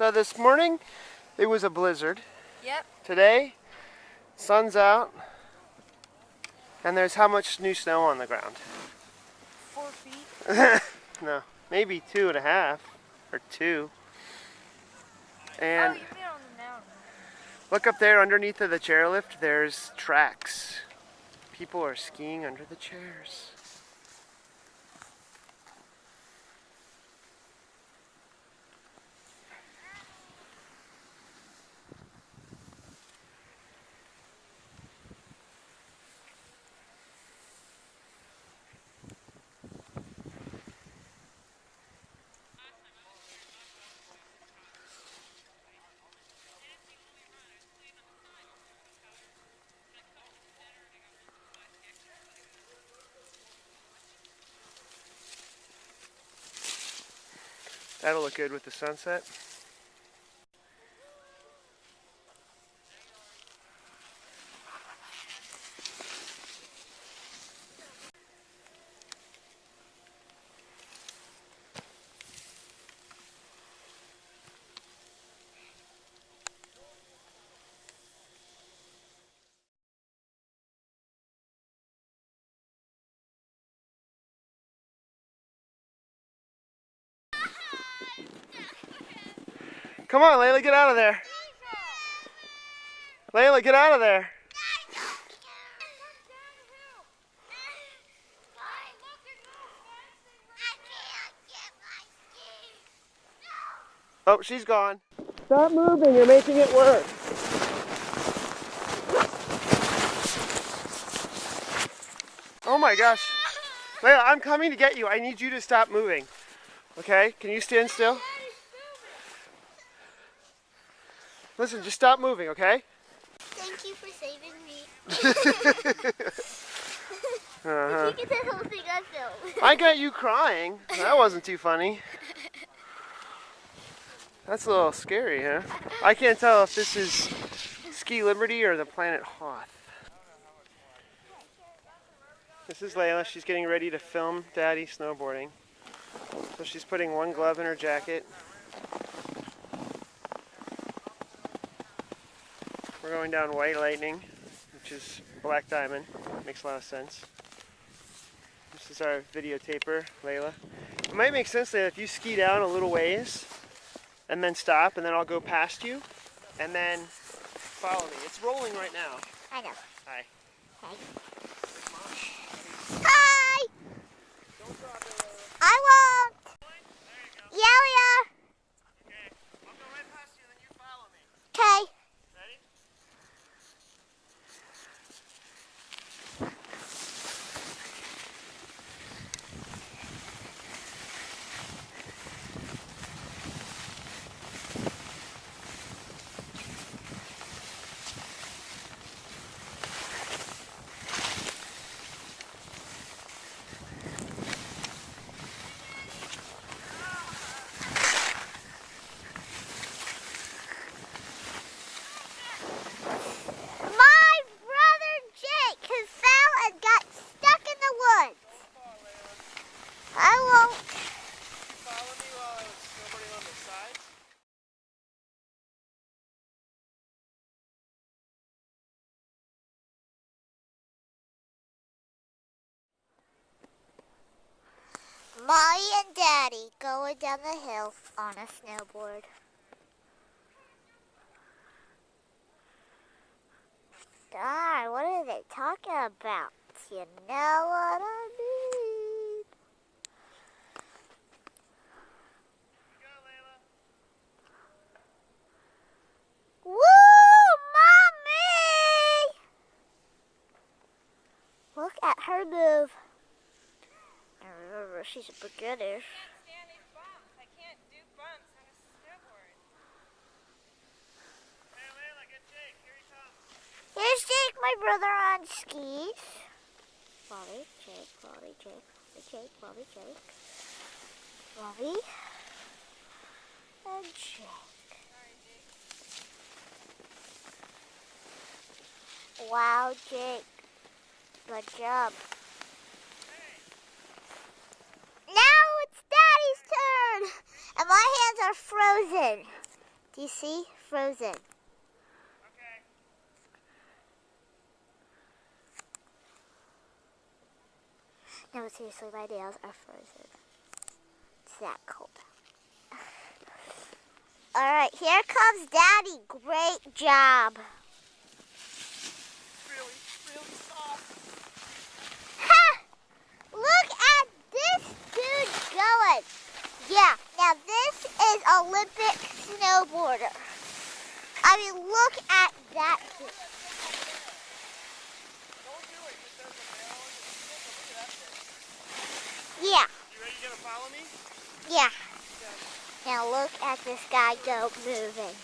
So this morning, it was a blizzard. Yep. Today, sun's out, and there's how much new snow on the ground? 4 feet. No, maybe 2.5 or 2. And oh, you mean on the mountain. Look up there underneath of the chairlift, there's tracks. People are skiing under the chairs. That'll look good with the sunset. Come on, Laila, get out of there. Laila, get out of there. Oh, she's gone. Stop moving, you're making it worse. Oh my gosh. Laila, I'm coming to get you. I need you to stop moving. Okay, can you stand still? Listen, just stop moving, okay? Thank you for saving me. Uh-huh. If you get the whole thing I filmed. I got you crying. That wasn't too funny. That's a little scary, huh? I can't tell if this is Ski Liberty or the planet Hoth. This is Laila. She's getting ready to film Daddy snowboarding. So she's putting one glove in her jacket. We're going down White Lightning, which is Black Diamond. Makes a lot of sense. This is our videotaper, Laila. It might make sense that if you ski down a little ways and then stop, and then I'll go past you, and then follow me. It's rolling right now. I know. Hi. Hi. Hi! Don't drop it, Laila. I won't. There you go. Yeah, we are. Okay. I'll go right past you, then you follow me. Okay. Ready? Mommy and Daddy going down the hill on a snowboard. Darn, what are they talking about? You know what I mean? Go, Laila. Woo, Mommy! Look at her move. And remember, she's a beginner. I can't stand these bumps. I can't do bumps on a snowboard. Hey, Laila, get Jake. Here he comes. Here's Jake, my brother, on skis. Bobby, Jake, Bobby, Jake, Jake, Bobby, Jake. Bobby. And Jake. Wow, Jake. Good job. Now it's Daddy's turn. And my hands are frozen. Do you see? Frozen. Okay. No, seriously, my nails are frozen. It's that cold. Alright, here comes Daddy. Great job. Really, really soft. Ha! Look at this dude going. Yeah, now this is Olympic snowboarder. I mean, look at that dude. Don't do it. Just as a barrel and just look at that thing. Yeah, You ready to follow me? yeah. Okay. Now look at this guy go moving.